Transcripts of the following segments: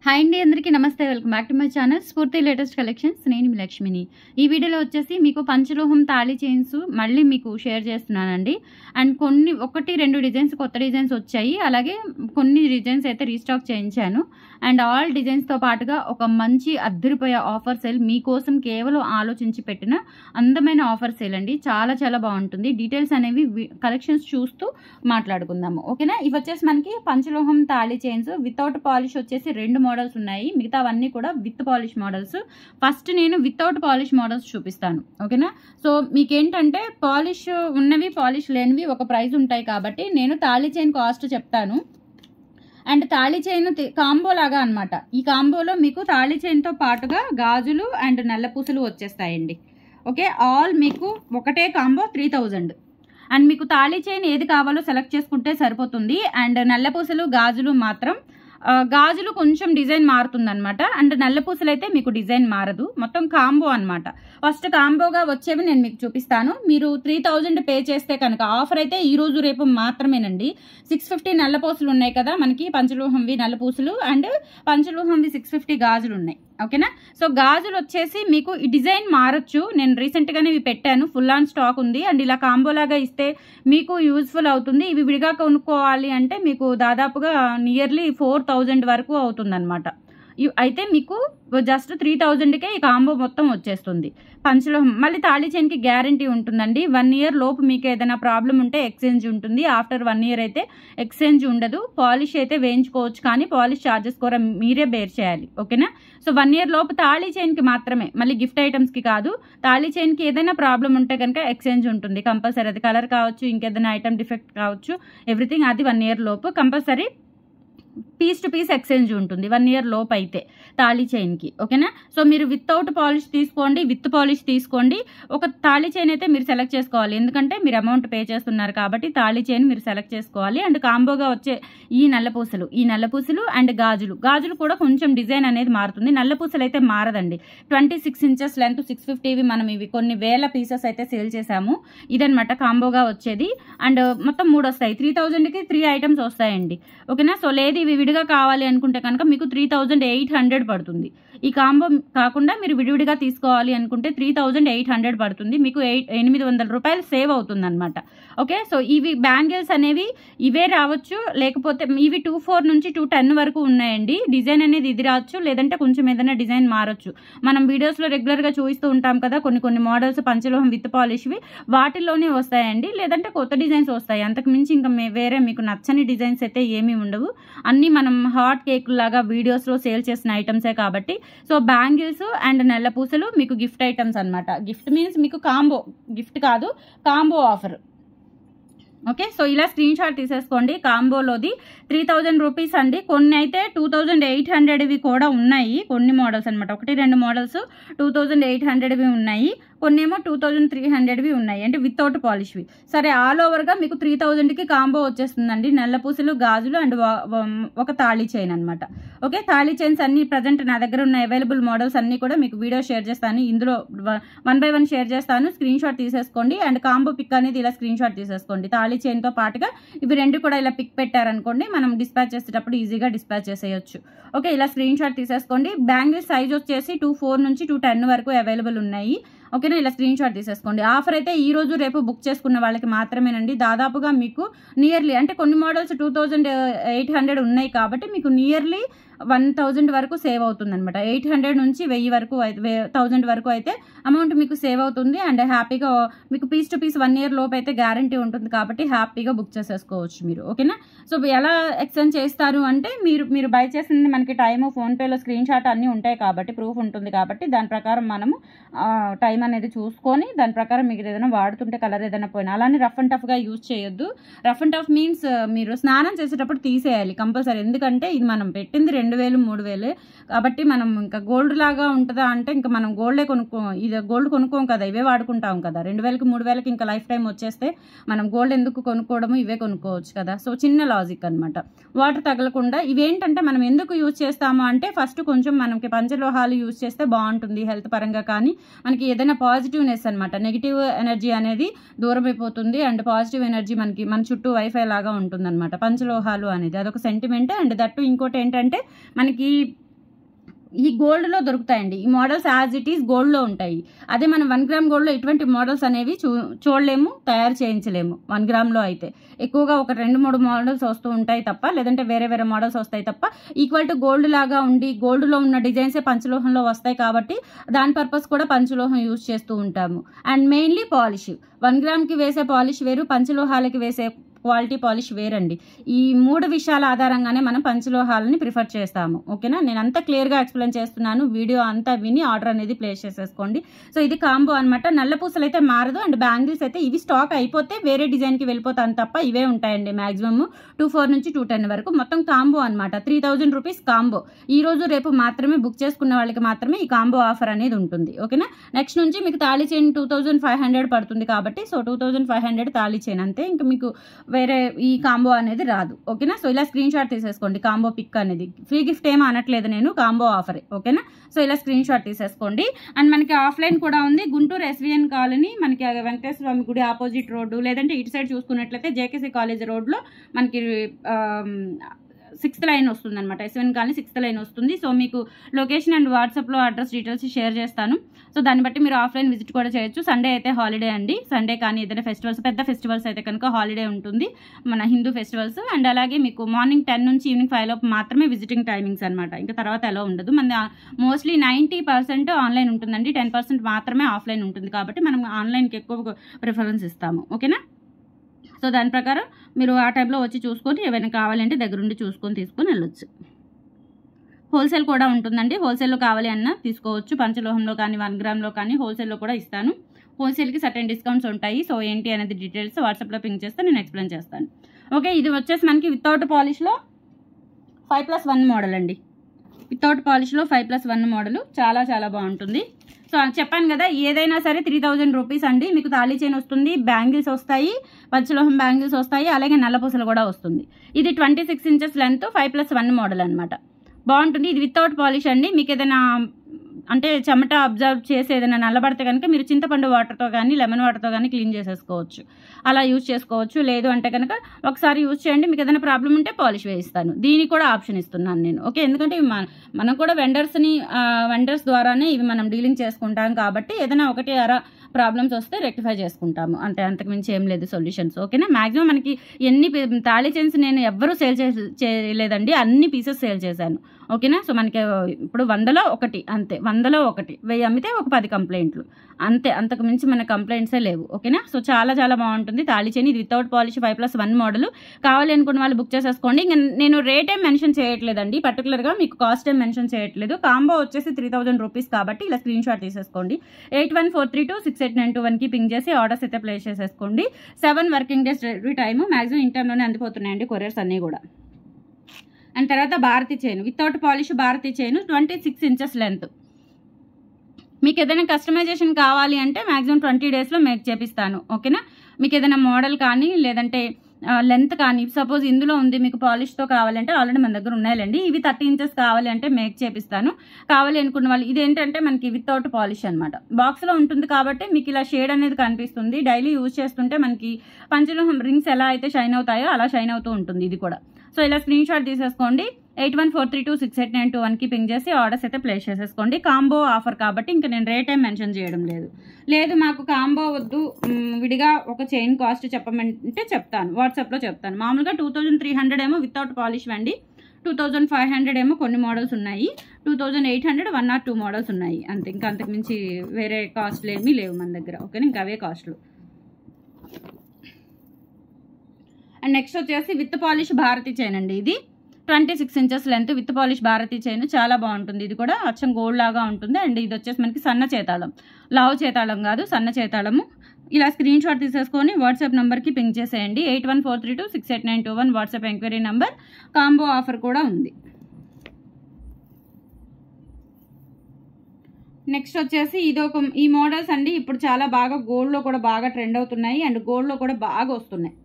Hi అండి, అందరికీ నమస్తే. Welcome back to my channel స్ఫూర్తి లేటెస్ట్ కలెక్షన్స్. నేను మీ లక్ష్మిని. ఈ వీడియోలో వచ్చేసి మీకు పంచలోహం తాళి చైన్స్ మళ్ళీ మీకు షేర్ చేస్తున్నానండి. అండ్ కొన్ని 1-2 డిజైన్స్ కొత్త డిజైన్స్ వచ్చాయి. అలాగే కొన్ని డిజైన్స్ అయితే రీస్టాక్ చేయించాను. అండ్ ఆల్ డిజైన్స్తో పాటుగా ఒక మంచి అద్దరిపోయే ఆఫర్ సేల్ మీకోసం కేవలం ఆలోచించి పెట్టిన అందమైన ఆఫర్ సేల్ అండి. చాలా చాలా బాగుంటుంది. డీటెయిల్స్ అనేవి కలెక్షన్స్ చూస్తూ మాట్లాడుకుందాము, ఓకేనా. ఇవి వచ్చేసి మనకి పంచలోహం తాళి చైన్స్ వితౌట్ పాలిష్ వచ్చేసి 2 మోడల్స్ ఉన్నాయి. మిగతావన్నీ కూడా విత్ పాలిష్ మోడల్స్. ఫస్ట్ నేను వితౌట్ పాలిష్ మోడల్స్ చూపిస్తాను, ఓకేనా. సో మీకేంటంటే పాలిష్ ఉన్నవి పాలిష్ లేనివి ఒక ప్రైస్ ఉంటాయి కాబట్టి నేను తాళి చైన్ కాస్ట్ చెప్తాను. అండ్ తాళి చైన్ కాంబో లాగా అనమాట. ఈ కాంబోలో మీకు తాళి చైన్తో పాటుగా గాజులు అండ్ నల్లపూసలు వచ్చేస్తాయండి. ఓకే, ఆల్ మీకు ఒకటే కాంబో 3000. అండ్ మీకు తాళి చైన్ ఏది కావాలో సెలెక్ట్ చేసుకుంటే సరిపోతుంది. అండ్ నల్లపూసలు గాజులు మాత్రం గాజులు కొంచెం డిజైన్ మారుతుంది అనమాట. అండ్ నల్లపూసలు అయితే మీకు డిజైన్ మారదు. మొత్తం కాంబో అనమాట. ఫస్ట్ కాంబోగా వచ్చేవి నేను మీకు చూపిస్తాను. మీరు 3000 పే చేస్తే కనుక ఆఫర్ అయితే ఈ రోజు రేపు మాత్రమేనండి. 650 నల్లపూసలు ఉన్నాయి కదా మనకి, పంచలోహంవి నల్లపూసలు అండ్ పంచలోహంవి 650 గాజులు ఉన్నాయి, ఓకేనా. సో గాజులు వచ్చేసి మీకు ఈ డిజైన్ మారచ్చు. నేను రీసెంట్గానే ఇవి పెట్టాను, ఫుల్ ఆన్ స్టాక్ ఉంది. అండ్ ఇలా కాంబోలాగా ఇస్తే మీకు యూజ్ఫుల్ అవుతుంది. ఇవి విడిగా కొనుక్కోవాలి అంటే మీకు దాదాపుగా నియర్లీ 4000 వరకు అవుతుందన్నమాట. అయితే మీకు జస్ట్ 3000కే ఈ కాంబో మొత్తం వచ్చేస్తుంది. పంచలోహం మళ్ళీ తాళి చైన్కి గ్యారంటీ ఉంటుందండి. 1 ఇయర్ లోపు మీకు ఏదైనా ప్రాబ్లం ఉంటే ఎక్స్చేంజ్ ఉంటుంది. ఆఫ్టర్ 1 ఇయర్ అయితే ఎక్స్చేంజ్ ఉండదు. పాలిష్ అయితే వేయించుకోవచ్చు, కానీ పాలిష్ ఛార్జెస్ కూడా మీరే బేర్ చేయాలి, ఓకేనా. సో 1 ఇయర్ లోపు తాళి చైన్కి మాత్రమే, మళ్ళీ గిఫ్ట్ ఐటమ్స్కి కాదు. తాళి చైన్కి ఏదైనా ప్రాబ్లం ఉంటే కనుక ఎక్స్చేంజ్ ఉంటుంది కంపల్సరీ. అది కలర్ కావచ్చు, ఇంకేదైనా ఐటమ్ డిఫెక్ట్ కావచ్చు, ఎవ్రీథింగ్. అది 1 ఇయర్ లోపు compulsory piece to piece exchange ఉంటుంది 1 ఇయర్ లోపు అయితే తాళి చైన్కి, ఓకేనా. సో మీరు వితౌట్ పాలిష్ తీసుకోండి, విత్ పాలిష్ తీసుకోండి. ఒక తాళి చైన్ అయితే మీరు సెలెక్ట్ చేసుకోవాలి, ఎందుకంటే మీరు అమౌంట్ పే చేస్తున్నారు కాబట్టి తాళి చైన్ మీరు సెలెక్ట్ చేసుకోవాలి. అండ్ కాంబోగా వచ్చే ఈ నల్లపూసలు అండ్ గాజులు కూడా కొంచెం డిజైన్ అనేది మారుతుంది. నల్లపూసలు అయితే మారదండి. 26 ఇంచెస్ లెంత్ 650వి మనం ఇవి కొన్ని వేల పీసెస్ అయితే సేల్ చేసాము. ఇదనమాట కాంబోగా వచ్చేది. అండ్ మొత్తం 3 వస్తాయి. 3000కి 3 ఐటమ్స్ వస్తాయండి, ఓకేనా. సో లేదు ఇవి విడిగా కావాలి అనుకుంటే కనుక మీకు 3800 పడుతుంది. ఈ కాంబో కాకుండా మీరు విడివిడిగా తీసుకోవాలి అనుకుంటే 3800 పడుతుంది. మీకు 800 రూపాయలు సేవ్ అవుతుంది అనమాట, ఓకే. సో ఇవి బ్యాంగిల్స్ అనేవి ఇవే రావచ్చు, లేకపోతే ఇవి 24 నుంచి 210 వరకు ఉన్నాయండి. డిజైన్ అనేది ఇది రావచ్చు, లేదంటే కొంచెం ఏదైనా డిజైన్ మారచ్చు. మనం వీడియోస్లో రెగ్యులర్గా చూపిస్తూ ఉంటాం కదా కొన్ని మోడల్స్ పంచలోహం విత్ పాలిష్వి, వాటిల్లోనే వస్తాయండి. లేదంటే కొత్త డిజైన్స్ వస్తాయి. అంతకుమించి ఇంకా వేరే మీకు నచ్చని డిజైన్స్ అయితే ఏమీ ఉండవు. అన్నీ మనం హాట్ కేక్ లాగా వీడియోస్లో సేల్ చేసిన ఐటమ్సే కాబట్టి. సో బ్యాంగిల్స్ అండ్ నల్లపూసలు మీకు గిఫ్ట్ ఐటమ్స్ అనమాట. గిఫ్ట్ మీన్స్ మీకు కాంబో, గిఫ్ట్ కాదు, కాంబో ఆఫర్, ఓకే. సో ఇలా స్క్రీన్ షాట్ తీసేసుకోండి. కాంబోలోది 3000 రూపీస్ అండి. కొన్ని అయితే 2800వి కూడా ఉన్నాయి, కొన్ని మోడల్స్ అనమాట. 1-2 మోడల్స్ 2800వి ఉన్నాయి, కొన్ని ఏమో 2300వి ఉన్నాయి, అంటే వితౌట్ పాలిష్వి. సరే ఆల్ ఓవర్గా మీకు 3000కి కాంబో వచ్చేస్తుందండి. నల్లపూసలు గాజులు అండ్ ఒక తాళి చైన్ అనమాట, ఓకే. తాళి చైన్స్ అన్ని ప్రజెంట్ నా దగ్గర ఉన్న అవైలబుల్ మోడల్స్ అన్ని కూడా మీకు వీడియో షేర్ చేస్తాను. ఇందులో 1 by 1 షేర్ చేస్తాను. స్క్రీన్ షాట్ తీసేసుకోండి. అండ్ కాంబో పిక్ అనేది ఇలా స్క్రీన్ షాట్ తీసేసుకోండి. తాళి చైన్తో పాటుగా ఇవి 2 కూడా ఇలా పిక్ పెట్టారనుకోండి, మనం డిస్పాచ్ చేసేటప్పుడు ఈజీగా డిస్పాచ్ చేసేయచ్చు, ఓకే. ఇలా స్క్రీన్ షాట్ తీసేసుకోండి. బ్యాంగిల్ సైజ్ వచ్చేసి 24 నుంచి 210 వరకు అవైలబుల్ ఉన్నాయి, ఓకేనా. ఇలా స్క్రీన్ షాట్ తీసేసుకోండి. ఆఫర్ అయితే ఈ రోజు రేపు బుక్ చేసుకున్న వాళ్ళకి మాత్రమేనండి. దాదాపుగా మీకు నియర్లీ, అంటే కొన్ని మోడల్స్ 2800 ఉన్నాయి కాబట్టి మీకు నియర్లీ 1000 వరకు సేవ్ అవుతుంది అనమాట. 800 నుంచి 1000 వరకు 1000 వరకు అయితే అమౌంట్ మీకు సేవ్ అవుతుంది. అండ్ హ్యాపీగా మీకు పీస్ టు పీస్ 1 ఇయర్ లోపు అయితే గ్యారంటీ ఉంటుంది కాబట్టి హ్యాపీగా బుక్ చేసేసుకోవచ్చు మీరు, ఓకేనా. సో ఎలా ఎక్స్చేంజ్ చేస్తారు అంటే మీరు బై చేసింది మనకి టైము ఫోన్పేలో స్క్రీన్ షాట్ అన్నీ ఉంటాయి కాబట్టి, ప్రూఫ్ ఉంటుంది కాబట్టి దాని ప్రకారం మనము టైం అనేది చూసుకొని దాని ప్రకారం మీకు ఏదైనా వాడుతుంటే కలర్ ఏదైనా పోయినా, అలానే రఫ్ అండ్ టఫ్గా యూజ్ చేయొద్దు. రఫ్ అండ్ టఫ్ మీన్స్ మీరు స్నానం చేసేటప్పుడు తీసేయాలి కంపల్సరీ. ఎందుకంటే ఇది మనం పెట్టింది 2000-3000 కాబట్టి మనం ఇంకా గోల్డ్ లాగా ఉంటుందా అంటే ఇంకా మనం గోల్డే ఇది గోల్డ్ కొనుక్కోం కదా, ఇవే వాడుకుంటాం కదా. 2000-3000కి ఇంకా లైఫ్ టైం వచ్చేస్తే మనం గోల్డ్ ఎందుకు కొనుక్కోవడము, ఇవే కొనుక్కోవచ్చు కదా. సో చిన్న లాజిక్ అనమాట. వాటర్ తగలకుండా ఇవేంటంటే మనం ఎందుకు యూజ్ చేస్తాము అంటే ఫస్ట్ కొంచెం మనకి పంచలోహాలు యూజ్ చేస్తే బాగుంటుంది హెల్త్ పరంగా, కానీ మనకి ఏదైనా పాజిటివ్నెస్ అనమాట, నెగిటివ్ ఎనర్జీ అనేది దూరం అయిపోతుంది. అండ్ పాజిటివ్ ఎనర్జీ మన చుట్టూ వైఫై లాగా ఉంటుంది అనమాట పంచలోహాలు అనేది. అదొక సెంటిమెంట్. అండ్ దట్టు ఇంకోటి ఏంటంటే మనకి ఈ గోల్డ్లో దొరుకుతాయండి. ఈ మోడల్స్ యాజ్ ఇట్ ఈస్ గోల్డ్లో ఉంటాయి. అదే మనం 1 గ్రామ్ గోల్డ్లో ఇటువంటి మోడల్స్ అనేవి చూడలేము, తయారు చేయించలేము. 1 గ్రామ్లో అయితే ఎక్కువగా ఒక 2-3 మోడల్స్ వస్తూ ఉంటాయి తప్ప, లేదంటే వేరే వేరే మోడల్స్ వస్తాయి తప్ప, ఈక్వల్ టు గోల్డ్ లాగా ఉండి గోల్డ్లో ఉన్న డిజైన్సే పంచలోహంలో వస్తాయి కాబట్టి దాని పర్పస్ కూడా పంచలోహం యూజ్ చేస్తూ ఉంటాము. అండ్ మెయిన్లీ పాలిష్, 1 గ్రామ్కి వేసే పాలిష్ వేరు, పంచలోహాలకి వేసే క్వాలిటీ పాలిష్ వేరండి. ఈ 3 విషయాల ఆధారంగానే మనం పంచలోహాలని ప్రిఫర్ చేస్తాము. ఓకేనా, నేను అంతా క్లియర్గా ఎక్స్ప్లెయిన్ చేస్తున్నాను. వీడియో అంతా విని ఆర్డర్ అనేది ప్లేస్ చేసేసుకోండి. సో ఇది కాంబో అనమాట. నల్ల పూసలు అయితే మారదు. అండ్ బ్యాంగిల్స్ అయితే ఇవి స్టాక్ అయిపోతే వేరే డిజైన్కి వెళ్ళిపోతాను తప్ప ఇవే ఉంటాయండి. మ్యాక్సిమమ్ 24 నుంచి 210 వరకు మొత్తం కాంబో అనమాట. 3000 రూపీస్ కాంబో. ఈ రోజు రేపు మాత్రమే బుక్ చేసుకున్న వాళ్ళకి మాత్రమే ఈ కాంబో ఆఫర్ అనేది ఉంటుంది. ఓకేనా, నెక్స్ట్ నుంచి మీకు తాళీ చైన్ 2500 పడుతుంది కాబట్టి, సో 2500 తాళీ చైన్ అంతే, ఇంకా మీకు వేరే ఈ కాంబో అనేది రాదు. ఓకేనా, సో ఇలా స్క్రీన్ షాట్ తీసేసుకోండి. కాంబో పిక్ అనేది ఫ్రీ గిఫ్ట్ ఏమో అనట్లేదు నేను, కాంబో ఆఫరే. ఓకేనా, సో ఇలా స్క్రీన్ షాట్ తీసేసుకోండి. అండ్ మనకి ఆఫ్లైన్ కూడా ఉంది. గుంటూరు ఎస్విఎన్ కాలనీ, మనకి వెంకటేశ్వర స్వామి గుడి ఆపోజిట్ రోడ్డు, లేదంటే ఇటు సైడ్ చూసుకున్నట్లయితే జేకేసీ కాలేజ్ రోడ్లో మనకి 6th లైన్ వస్తుంది అనమాట. ఎస్విఎన్ కాలనీ 6th లైన్ వస్తుంది. సో మీకు లొకేషన్ అండ్ వాట్సాప్లో అడ్రస్ డీటెయిల్స్ షేర్ చేస్తాను. సో దాన్ని బట్టి మీరు ఆఫ్లైన్ విజిట్ కూడా చేయొచ్చు. సండే అయితే హాలిడే అండి. సండే కానీ ఏదైనా ఫెస్టివల్స్, పెద్ద ఫెస్టివల్స్ అయితే కనుక హాలిడే ఉంటుంది, మన హిందూ ఫెస్టివల్స్. అండ్ అలాగే మీకు మార్నింగ్ 10 నుంచి ఈవినింగ్ 5 లోపు మాత్రమే విజిటింగ్ టైమింగ్స్ అనమాట. ఇంకా తర్వాత ఎలా ఉండదు. మన మోస్ట్లీ 90% ఆన్లైన్ ఉంటుందండి, 10% మాత్రమే ఆఫ్లైన్ ఉంటుంది. కాబట్టి మనం ఆన్లైన్కి ఎక్కువ ప్రిఫరెన్స్ ఇస్తాము. ఓకేనా, సో దాని ప్రకారం మీరు ఆ టైంలో వచ్చి చూసుకొని ఏమైనా కావాలంటే దగ్గరుండి చూసుకొని తీసుకొని వెళ్ళొచ్చు. హోల్సేల్ కూడా ఉంటుందండి. హోల్సేల్లో కావాలి అన్నా తీసుకోవచ్చు. పంచలోహంలో కానీ 1 గ్రామ్లో కానీ హోల్సేల్లో కూడా ఇస్తాను. హోల్సేల్కి సర్టెన్ డిస్కౌంట్స్ ఉంటాయి. సో ఏంటి అనేది డీటెయిల్స్ వాట్సాప్లో పింక్ చేస్తే నేను ఎక్స్ప్లెయిన్ చేస్తాను. ఓకే, ఇది వచ్చేసి మనకి వితౌట్ పాలిష్లో 5+1 మోడల్ అండి. వితౌట్ పాలిష్లో 5+1 మోడల్ చాలా చాలా బాగుంటుంది. సో చెప్పాను కదా, ఏదైనా సరే 3000 రూపీస్ అండి. మీకు తాళీ చైన్ వస్తుంది, బ్యాంగిల్స్ వస్తాయి, పంచలోహం బ్యాంగిల్స్ వస్తాయి, అలాగే నల్లపూసలు కూడా వస్తుంది. ఇది 26 ఇంచెస్ లెంత్ 5+1 మోడల్ అనమాట. బాగుంటుంది. ఇది వితౌట్ పాలిష్ అండి. మీకు ఏదైనా అంటే చెమట అబ్జర్వ్ చేసి ఏదైనా నల్లబడితే కనుక మీరు చింతపండు వాటర్తో కానీ లెమన్ వాటర్తో కానీ క్లీన్ చేసేసుకోవచ్చు. అలా యూజ్ చేసుకోవచ్చు. లేదు అంటే కనుక ఒకసారి యూజ్ చేయండి. మీకు ఏదైనా ప్రాబ్లం ఉంటే పాలిష్ వేయిస్తాను. దీనికి కూడా ఆప్షన్ ఇస్తున్నాను నేను. ఓకే, ఎందుకంటే మనం కూడా వెండర్స్ ద్వారానే ఇవి మనం డీలింగ్ చేసుకుంటాం కాబట్టి ఏదైనా ఒకటి ప్రాబ్లమ్స్ వస్తే రెక్టిఫై చేసుకుంటాము. అంటే అంతకుమించి ఏం లేదు సొల్యూషన్స్. ఓకేనా, మ్యాక్సిమం మనకి ఎన్ని తాళీ చైన్స్ నేను ఎవ్వరూ సేల్ చేయలేదండి, అన్ని పీసెస్ సేల్ చేశాను. ఓకేనా, సో మనకి ఇప్పుడు 100లో 1 అంతే, 100లో 1, 1000 అమ్మితే ఒక 10 కంప్లైంట్లు అంతే, అంతకు మించి మన కంప్లైంట్సే లేవు. ఓకేనా, సో చాలా చాలా బాగుంటుంది తాళీ చైన్. ఇది వితౌట్ పాలిష్ 5+1 మోడల్. కావాలి అనుకున్న వాళ్ళు బుక్ చేసేసుకోండి. ఇంకా నేను రేట్ ఏం మెన్షన్ చేయట్లేదండి, పర్టికులర్గా మీకు కాస్ట్ ఏం మెన్షన్ చేయట్లేదు. కాంబో వచ్చేసి 3000 రూపీస్ కాబట్టి ఇలా స్క్రీన్ షాట్ తీసేసుకోండి. 8143268921కి పింక్ చేసి ఆర్డర్స్ అయితే ప్లేస్ చేసేసుకోండి. 7 working days delivery time. Maximum in టైంలోనే అందిపోతున్నాయండి కొరియర్స్ అన్నీ కూడా. అండ్ తర్వాత Bharati chain, without polish Bharati chain 26 inches length. మీకు ఏదైనా కస్టమైజేషన్ కావాలి అంటే మ్యాక్సిమం 20 డేస్లో మేక్ చేపిస్తాను. ఓకేనా, మీకు ఏదైనా మోడల్ కానీ లేదంటే లెంత్ కానీ సపోజ్ ఇందులో ఉంది మీకు పాలిష్తో కావాలంటే ఆల్రెడీ మన దగ్గర ఉన్నాయండి. ఇవి 30 ఇంచెస్ కావాలి అంటే మేక్ చేపిస్తాను. కావాలి అనుకున్న వాళ్ళు ఇదేంటంటే మనకి వితౌట్ పాలిష్ అనమాట. బాక్స్లో ఉంటుంది కాబట్టి మీకు ఇలా షేడ్ అనేది కనిపిస్తుంది. డైలీ యూజ్ చేస్తుంటే మనకి పంచలోహం రింగ్స్ ఎలా అయితే షైన్ అవుతాయో అలా షైన్ అవుతూ ఉంటుంది ఇది కూడా. సో ఇలా స్క్రీన్ షాట్ తీసేసుకోండి. 8143268921కి పింక్ చేసి ఆర్డర్స్ అయితే ప్లేస్ చేసేసుకోండి. కాంబో ఆఫర్ కాబట్టి ఇంకా నేను రేట్ ఏం మెన్షన్ చేయడం లేదు మాకు కాంబో వద్దు, విడిగా ఒక చైన్ కాస్ట్ చెప్పమంటే చెప్తాను, వాట్సాప్లో చెప్తాను. మామూలుగా 2300 ఏమో వితౌట్ పాలిష్ అండి, 2500 ఏమో కొన్ని మోడల్స్ ఉన్నాయి, 2800 1 or 2 మోడల్స్ ఉన్నాయి అంతే. ఇంకా అంతకుమించి వేరే కాస్ట్లు ఏమీ లేవు మన దగ్గర. ఓకేనా, ఇంకా అవే కాస్ట్లు. అండ్ నెక్స్ట్ వచ్చేసి విత్ పాలిష్ భారతీ చైన్ అండి. ఇది 26 inches length with polish Bharati chain చాలా బాగుంటుంది. ఇది కూడా అచ్చం గోల్డ్ లాగా ఉంటుంది. అండ్ ఇది వచ్చేసి మనకి సన్న చేతాళం, లావు చేతాళం కాదు, సన్న చేతాళము. ఇలా స్క్రీన్ షాట్ తీసేసుకొని వాట్సాప్ నెంబర్కి పింక్ చేసేయండి. 8143268921 WhatsApp enquiry number. Combo offer కూడా ఉంది. నెక్స్ట్ వచ్చేసి ఈ మోడల్స్ అండి ఇప్పుడు చాలా బాగా గోల్డ్లో కూడా బాగా ట్రెండ్ అవుతున్నాయి. అండ్ గోల్డ్లో కూడా బాగా వస్తున్నాయి.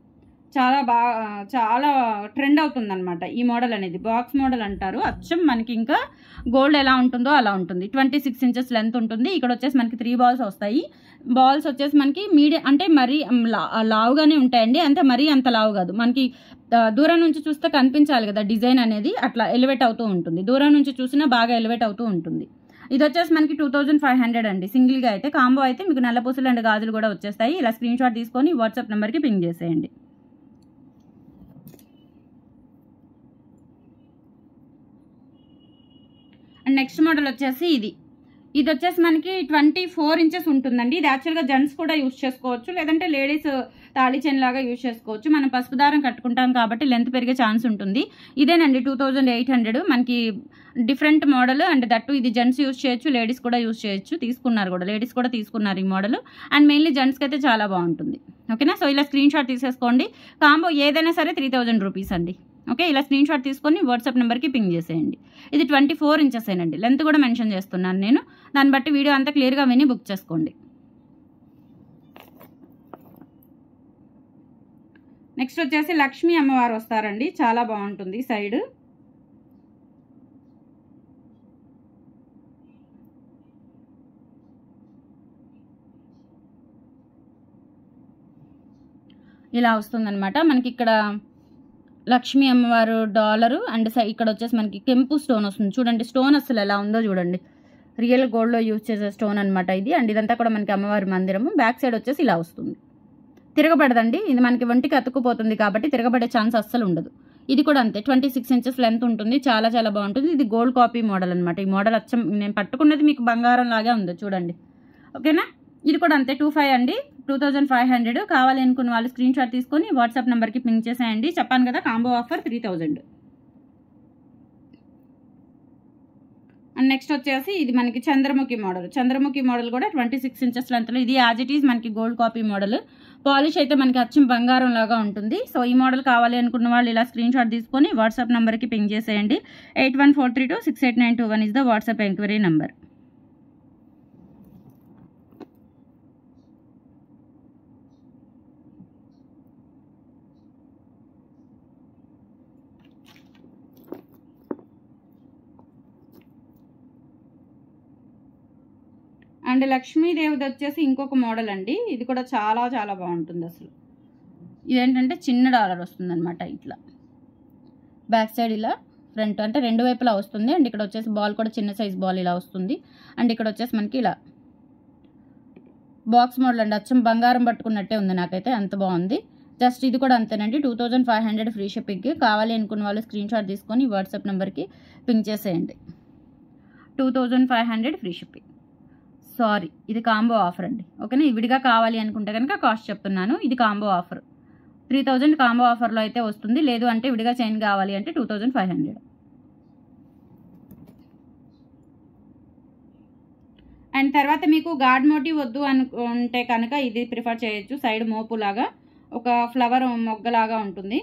చాలా ట్రెండ్ అవుతుందన్నమాట ఈ మోడల్ అనేది. బాక్స్ మోడల్ అంటారు. అచ్చం మనకి ఇంకా గోల్డ్ ఎలా ఉంటుందో అలా ఉంటుంది. 26 ఇంచెస్ లెంత్ ఉంటుంది. ఇక్కడ వచ్చేసి మనకి 3 బాల్స్ వస్తాయి. బాల్స్ వచ్చేసి మనకి మీడియం అంటే మరీ లావుగానే ఉంటాయండి. అంటే మరీ అంత లావు కాదు. మనకి దూరం నుంచి చూస్తే కనిపించాలి కదా డిజైన్ అనేది, అట్లా ఎలివేట్ అవుతూ ఉంటుంది. దూరం నుంచి చూసినా బాగా ఎలివేట్ అవుతూ ఉంటుంది. ఇది వచ్చేసి మనకి 2500 అండి సింగిల్గా అయితే. కాంబో అయితే మీకు నల్లపూసలు అండ్ గాజులు కూడా వచ్చేస్తాయి. ఇలా స్క్రీన్ షాట్ తీసుకొని వాట్సాప్ నెంబర్కి పింగ్ చేసేయండి. అండ్ నెక్స్ట్ మోడల్ వచ్చేసి ఇది వచ్చేసి మనకి 24 ఇంచెస్ ఉంటుందండి. ఇది యాక్చువల్గా జెంట్స్ కూడా యూజ్ చేసుకోవచ్చు, లేదంటే లేడీస్ తాళి చైన్ లాగా యూజ్ చేసుకోవచ్చు. మనం పసుపు దారం కట్టుకుంటాం కాబట్టి లెంత్ పెరిగే ఛాన్స్ ఉంటుంది. ఇదేనండి 2800. మనకి డిఫరెంట్ మోడల్ అండ్ దట్టు ఇది జెంట్స్ యూజ్ చేయొచ్చు, లేడీస్ కూడా యూజ్ చేయొచ్చు. తీసుకున్నారు కూడా, లేడీస్ కూడా తీసుకున్నారు ఈ మోడల్. అండ్ మెయిన్లీ జెంట్స్కి అయితే చాలా బాగుంటుంది. ఓకేనా? సో ఇలా స్క్రీన్ షాట్ తీసేసుకోండి. కాంబో ఏదైనా సరే 3000 రూపీస్ అండి. ఓకే, ఇలా స్క్రీన్ షాట్ తీసుకొని వాట్సాప్ నెంబర్కి పింగ్ చేసేయండి. ఇది 24 ఇంచెస్ ఏనండి. లెంత్ కూడా మెన్షన్ చేస్తున్నాను నేను. దాన్ని బట్టి వీడియో అంతా క్లియర్గా విని బుక్ చేసుకోండి. నెక్స్ట్ వచ్చేసి లక్ష్మీ అమ్మవారు వస్తారండి. చాలా బాగుంటుంది సైడ్. ఇలా వస్తుందన్నమాట. మనకి ఇక్కడ లక్ష్మీ అమ్మవారు డాలరు అండ్ ఇక్కడ వచ్చేసి మనకి కెంపు స్టోన్ వస్తుంది. చూడండి స్టోన్ అసలు ఎలా ఉందో చూడండి. రియల్ గోల్డ్లో యూజ్ చేసే స్టోన్ అనమాట ఇది. అండ్ ఇదంతా కూడా మనకి అమ్మవారి మందిరము. బ్యాక్ సైడ్ వచ్చేసి ఇలా వస్తుంది. తిరగబడదండి. ఇది మనకి ఒంటికి అతుక్కుపోతుంది కాబట్టి తిరగబడే ఛాన్స్ అస్సలు ఉండదు. ఇది కూడా అంతే 26 ఇంచెస్ లెంత్ ఉంటుంది. చాలా చాలా బాగుంటుంది. ఇది గోల్డ్ కాపీ మోడల్ అనమాట. ఈ మోడల్ అచ్చం నేను పట్టుకున్నది మీకు బంగారం లాగా ఉంది చూడండి. ఓకేనా? ఇది కూడా అంతే 25 అండి. 2500. కావాలి అనుకున్న వాళ్ళు స్క్రీన్ షాట్ తీసుకొని వాట్సాప్ నెంబర్కి పింక్ చేసేయండి. చెప్పాను కదా కాంబో ఆఫర్ 3000. అండ్ నెక్స్ట్ వచ్చేసి ఇది మనకి చంద్రముఖి మోడల్. చంద్రముఖి మోడల్ కూడా 26 ఇంచెస్ లెంత్లో. ఇది యాజ్ ఇట్ ఈజ్ మనకి గోల్డ్ కాపీ మోడల్. పాలిష్ అయితే మనకి అచ్చం బంగారం లాగా ఉంటుంది. సో ఈ మోడల్ కావాలి అనుకున్న వాళ్ళు ఇలా స్క్రీన్ షాట్ తీసుకొని వాట్సాప్ నెంబర్కి పింక్ చేసేయండి. 8143268921 is the WhatsApp enquiry number. And లక్ష్మీదేవిది వచ్చేసి ఇంకొక మోడల్ అండి. ఇది కూడా చాలా చాలా బాగుంటుంది అసలు. ఇదేంటంటే చిన్న డాలర్ వస్తుంది అనమాట. ఇట్లా బ్యాక్ సైడ్ ఇలా ఫ్రంట్ అంటే రెండు వైపులా వస్తుంది. అండ్ ఇక్కడ వచ్చేసి బాల్ కూడా చిన్న సైజ్ బాల్ ఇలా వస్తుంది. అండ్ ఇక్కడ వచ్చేసి మనకి ఇలా బాక్స్ మోడల్ అండి. అచ్చం బంగారం పట్టుకున్నట్టే ఉంది నాకైతే, అంత బాగుంది. జస్ట్ ఇది కూడా అంతేనండి 2500 ఫ్రీ షిప్పింగ్. కావాలి అనుకున్న వాళ్ళు స్క్రీన్ షాట్ తీసుకొని వాట్సాప్ నెంబర్కి పింక్ చేసేయండి. 2500 ఫ్రీ షిప్పింగ్. సారీ, ఇది కాంబో ఆఫర్ అండి. ఓకేనా? విడిగా కావాలి అనుకుంటే కనుక కాస్ట్ చెప్తున్నాను. ఇది కాంబో ఆఫర్ 3000 కాంబో ఆఫర్లో అయితే వస్తుంది. లేదు అంటే విడిగా చైన్ కావాలి అంటే 2500. అండ్ తర్వాత మీకు గాడ్ మోటివ్ వద్దు అనుకుంటే కనుక ఇది ప్రిఫర్ చేయొచ్చు. సైడ్ మోపు లాగా ఒక ఫ్లవర్ మొగ్గలాగా ఉంటుంది.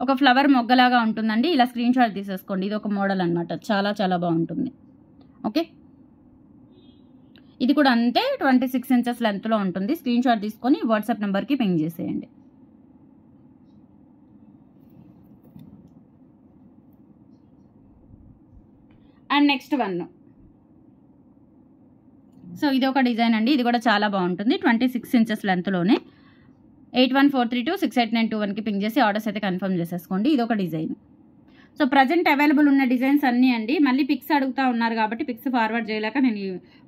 ఒక ఫ్లవర్ మొగ్గలాగా ఉంటుందండి. ఇలా స్క్రీన్ షాట్ తీసేసుకోండి. ఇది ఒక మోడల్ అనమాట. చాలా చాలా బాగుంటుంది. ఓకే, ఇది కూడా అంతే 26 ఇంచెస్ లెంత్లో ఉంటుంది. స్క్రీన్ షాట్ తీసుకొని వాట్సాప్ నెంబర్కి పింక్ చేసేయండి. And next one. సో ఇది ఒక డిజైన్ అండి. ఇది కూడా చాలా బాగుంటుంది. 26 ఇంచెస్ లెంత్లోనే. 8143268921కి పింక్ చేసి ఆర్డర్స్ అయితే కన్ఫర్మ్ చేసేసుకోండి. ఇది ఒక డిజైన్. సో ప్రజెంట్ అవైలబుల్ ఉన్న డిజైన్స్ అన్నీ అండి. మళ్ళీ పిక్స్ అడుగుతూ ఉన్నారు కాబట్టి పిక్స్ ఫార్వర్డ్ చేయలేక నేను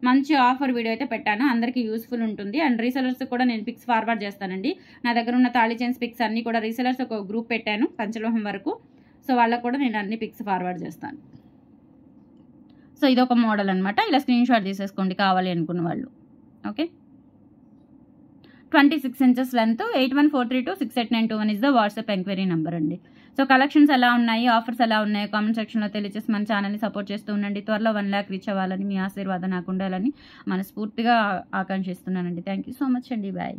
మంచి ఆఫర్ వీడియో అయితే పెట్టాను. అందరికీ యూస్ఫుల్ ఉంటుంది. అండ్ రీసెలర్స్ కూడా నేను పిక్స్ ఫార్వర్డ్ చేస్తానండి. నా దగ్గర ఉన్న తాళి చైన్స్ పిక్స్ అన్నీ కూడా రీసెలర్స్ ఒక గ్రూప్ పెట్టాను పంచలోహం వరకు. సో వాళ్ళకు కూడా నేను అన్ని పిక్స్ ఫార్వర్డ్ చేస్తాను. సో ఇది ఒక మోడల్ అనమాట. ఇలా స్క్రీన్ షాట్ తీసేసుకోండి కావాలి అనుకున్న వాళ్ళు. Okay, 26 inches length. 8143268921 is the WhatsApp enquiry number అండి. సో కలెక్షన్స్ ఎలా ఉన్నాయి, ఆఫర్స్ ఎలా ఉన్నాయో కామెంట్ సెక్షన్లో తెలియజేసి మన ఛానల్ని సపోర్ట్ చేస్తూ ఉండండి. త్వరలో 1 lakh రీచ్ అవ్వాలని మీ ఆశీర్వాదం నాకు ఉండాలని మనస్ఫూర్తిగా ఆకాంక్షిస్తున్నానండి. థ్యాంక్ యూ సో మచ్ అండి. బాయ్.